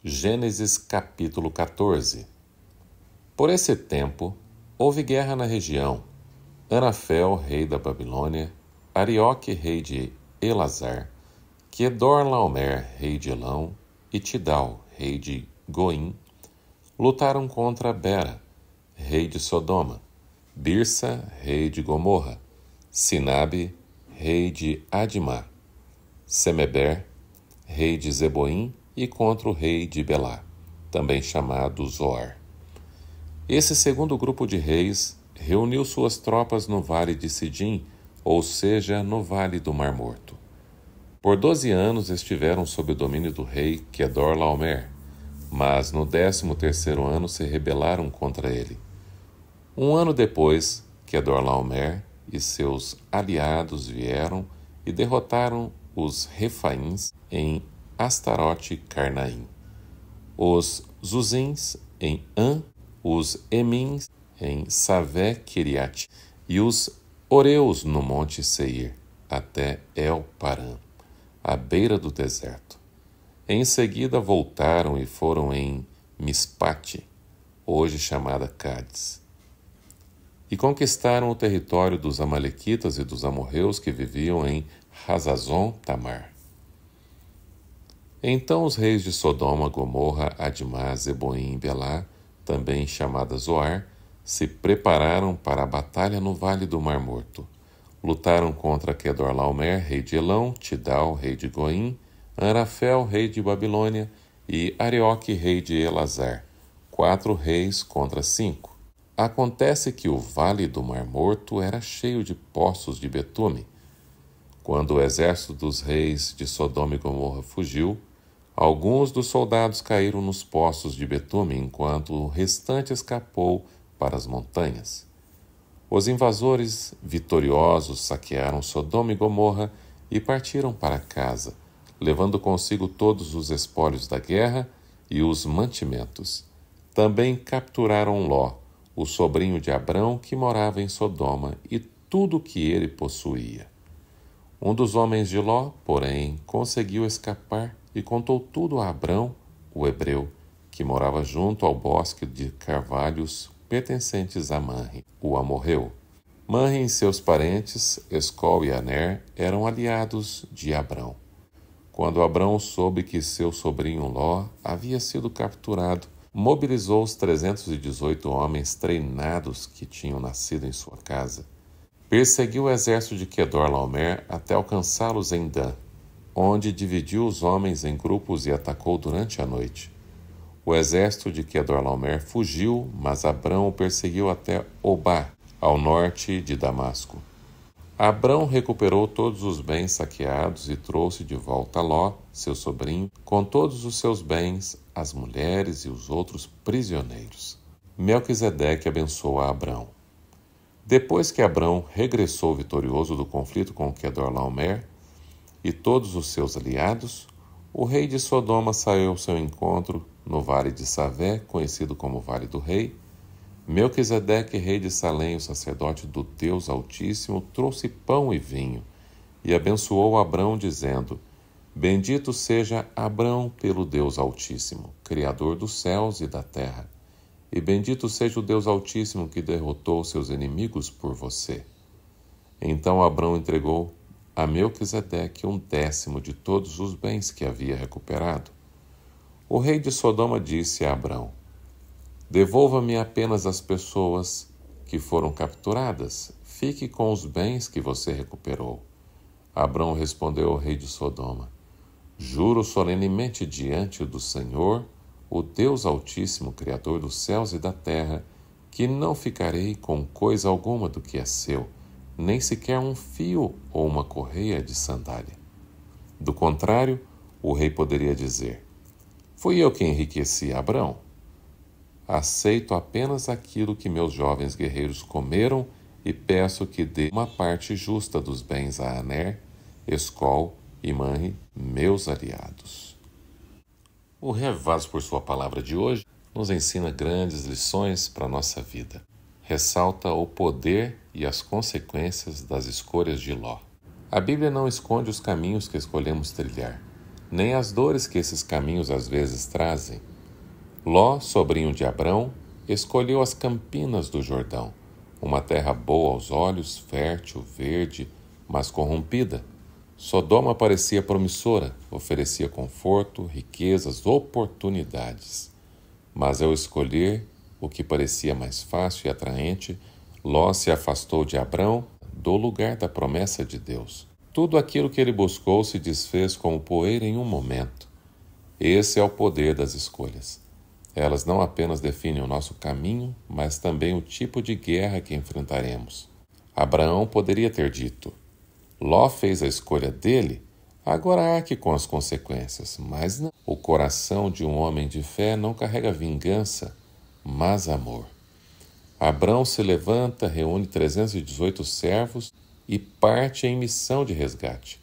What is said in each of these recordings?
Gênesis capítulo 14. Por esse tempo, houve guerra na região. Anafel, rei da Babilônia, Arioque, rei de Elazar, Quedorlaomer, rei de Elão, e Tidal, rei de Goim, lutaram contra Bera, rei de Sodoma, Birsa, rei de Gomorra, Sinabe, rei de Adimá, Semeber, rei de Zeboim, e contra o rei de Belá, também chamado Zoar. Esse segundo grupo de reis reuniu suas tropas no vale de Sidim, ou seja, no vale do Mar Morto. Por 12 anos estiveram sob o domínio do rei Quedorlaomer, mas no 13º ano se rebelaram contra ele. Um ano depois, Quedorlaomer e seus aliados vieram e derrotaram os Refaíns em Astarote Carnaim, os Zuzins em An, os Emins em Savé Quiriate e os Oreus no monte Seir, até El Parã, à beira do deserto. Em seguida voltaram e foram em Mispate, hoje chamada Cádiz, e conquistaram o território dos amalequitas e dos amorreus que viviam em Hazazon Tamar. Então os reis de Sodoma, Gomorra, Adimá, Zeboim e Belá, também chamada Zoar, se prepararam para a batalha no vale do Mar Morto. Lutaram contra Quedorlaomer, rei de Elão, Tidal, rei de Goim, Anafel, rei de Babilônia, e Arioque, rei de Elazar, 4 reis contra 5. Acontece que o vale do Mar Morto era cheio de poços de betume. Quando o exército dos reis de Sodoma e Gomorra fugiu, alguns dos soldados caíram nos poços de betume, enquanto o restante escapou para as montanhas. Os invasores vitoriosos saquearam Sodoma e Gomorra e partiram para casa, levando consigo todos os espólios da guerra e os mantimentos. Também capturaram Ló, o sobrinho de Abrão, que morava em Sodoma, e tudo o que ele possuía. Um dos homens de Ló, porém, conseguiu escapar e contou tudo a Abrão, o hebreu, que morava junto ao bosque de carvalhos pertencentes a Manre, o amorreu. Manre e seus parentes, Escol e Aner, eram aliados de Abrão. Quando Abrão soube que seu sobrinho Ló havia sido capturado, mobilizou os 318 homens treinados que tinham nascido em sua casa. Perseguiu o exército de Quedorlaomer até alcançá-los em Dan, onde dividiu os homens em grupos e atacou durante a noite. O exército de Quedorlaomer fugiu, mas Abrão o perseguiu até Obá, ao norte de Damasco. Abrão recuperou todos os bens saqueados e trouxe de volta Ló, seu sobrinho, com todos os seus bens, as mulheres e os outros prisioneiros. Melquisedeque abençoou a Abrão. Depois que Abrão regressou vitorioso do conflito com Quedorlaomer e todos os seus aliados, o rei de Sodoma saiu ao seu encontro no vale de Savé, conhecido como Vale do Rei. Melquisedeque, rei de Salém, o sacerdote do Deus Altíssimo, trouxe pão e vinho e abençoou Abrão, dizendo: Bendito seja Abrão pelo Deus Altíssimo, Criador dos céus e da terra. E bendito seja o Deus Altíssimo que derrotou seus inimigos por você. Então Abrão entregou a Melquisedeque 1/10 de todos os bens que havia recuperado. O rei de Sodoma disse a Abrão: Devolva-me apenas as pessoas que foram capturadas. Fique com os bens que você recuperou. Abrão respondeu ao rei de Sodoma: Juro solenemente diante do Senhor, o Deus Altíssimo, Criador dos céus e da terra, que não ficarei com coisa alguma do que é seu, nem sequer um fio ou uma correia de sandália. Do contrário, o rei poderia dizer: Fui eu que enriqueci Abrão. Aceito apenas aquilo que meus jovens guerreiros comeram e peço que dê uma parte justa dos bens a Aner, Escol e Manre, meus aliados. O Revados por sua palavra de hoje nos ensina grandes lições para a nossa vida. Ressalta o poder e as consequências das escolhas de Ló. A Bíblia não esconde os caminhos que escolhemos trilhar. nem as dores que esses caminhos às vezes trazem. Ló, sobrinho de Abrão, escolheu as campinas do Jordão, uma terra boa aos olhos, fértil, verde, mas corrompida. Sodoma parecia promissora, oferecia conforto, riquezas, oportunidades. Mas ao escolher o que parecia mais fácil e atraente, Ló se afastou de Abrão, do lugar da promessa de Deus. Tudo aquilo que ele buscou se desfez como poeira em um momento. Esse é o poder das escolhas. Elas não apenas definem o nosso caminho, mas também o tipo de guerra que enfrentaremos. Abraão poderia ter dito: Ló fez a escolha dele, agora arque com as consequências. Mas não. O coração de um homem de fé não carrega vingança, mas amor. Abrão se levanta, reúne 318 servos e parte em missão de resgate.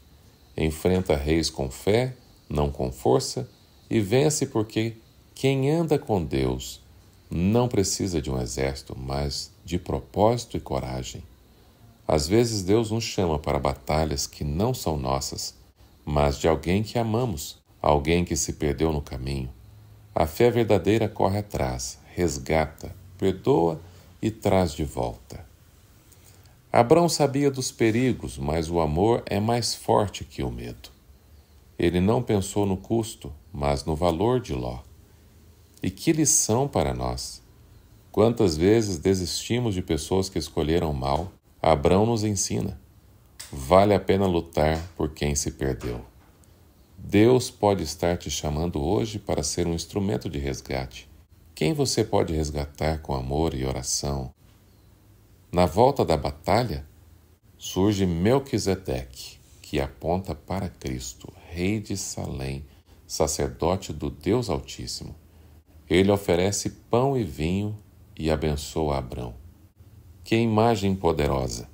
Enfrenta reis com fé, não com força, e vence porque quem anda com Deus não precisa de um exército, mas de propósito e coragem. Às vezes Deus nos chama para batalhas que não são nossas, mas de alguém que amamos, alguém que se perdeu no caminho. A fé verdadeira corre atrás, resgata, perdoa e traz de volta. Abrão sabia dos perigos, mas o amor é mais forte que o medo. Ele não pensou no custo, mas no valor de Ló. E que lição para nós! Quantas vezes desistimos de pessoas que escolheram mal? Abrão nos ensina: vale a pena lutar por quem se perdeu. Deus pode estar te chamando hoje para ser um instrumento de resgate. Quem você pode resgatar com amor e oração? Na volta da batalha, surge Melquisedeque, que aponta para Cristo, rei de Salém, sacerdote do Deus Altíssimo. Ele oferece pão e vinho e abençoa Abrão. Que imagem poderosa!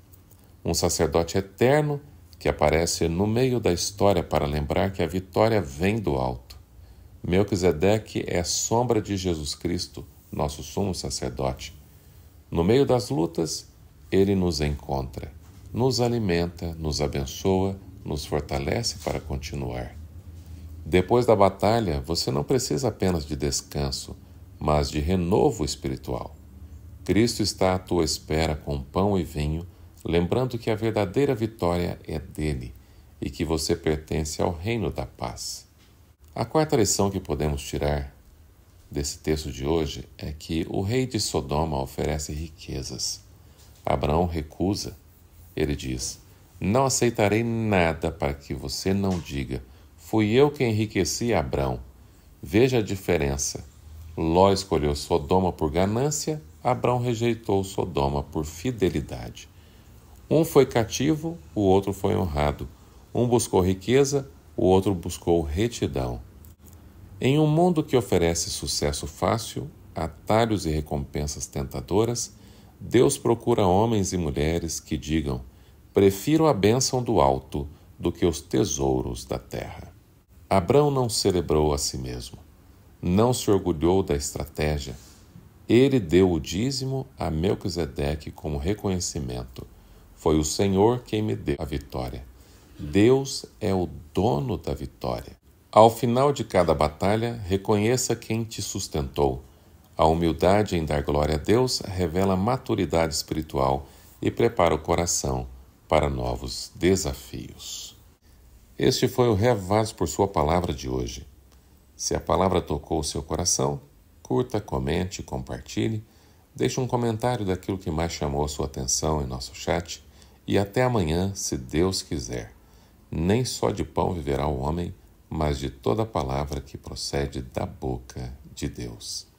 Um sacerdote eterno que aparece no meio da história para lembrar que a vitória vem do alto. Melquisedeque é sombra de Jesus Cristo, nosso sumo sacerdote. No meio das lutas, ele nos encontra, nos alimenta, nos abençoa, nos fortalece para continuar. Depois da batalha, você não precisa apenas de descanso, mas de renovo espiritual. Cristo está à tua espera com pão e vinho, lembrando que a verdadeira vitória é dele e que você pertence ao reino da paz. A quarta lição que podemos tirar desse texto de hoje é que o rei de Sodoma oferece riquezas. Abraão recusa. Ele diz: não aceitarei nada para que você não diga: fui eu quem enriqueci Abrão. Veja a diferença. Ló escolheu Sodoma por ganância, Abrão rejeitou Sodoma por fidelidade. Um foi cativo, o outro foi honrado. Um buscou riqueza, o outro buscou retidão. Em um mundo que oferece sucesso fácil, atalhos e recompensas tentadoras, Deus procura homens e mulheres que digam: prefiro a bênção do alto do que os tesouros da terra. Abrão não celebrou a si mesmo, não se orgulhou da estratégia. Ele deu o dízimo a Melquisedeque como reconhecimento. Foi o Senhor quem me deu a vitória. Deus é o dono da vitória. Ao final de cada batalha, reconheça quem te sustentou. A humildade em dar glória a Deus revela maturidade espiritual e prepara o coração para novos desafios. Este foi o Reavados por Sua Palavra de hoje. Se a palavra tocou o seu coração, curta, comente, compartilhe, deixe um comentário daquilo que mais chamou a sua atenção em nosso chat e até amanhã, se Deus quiser. Nem só de pão viverá o homem, mas de toda palavra que procede da boca de Deus.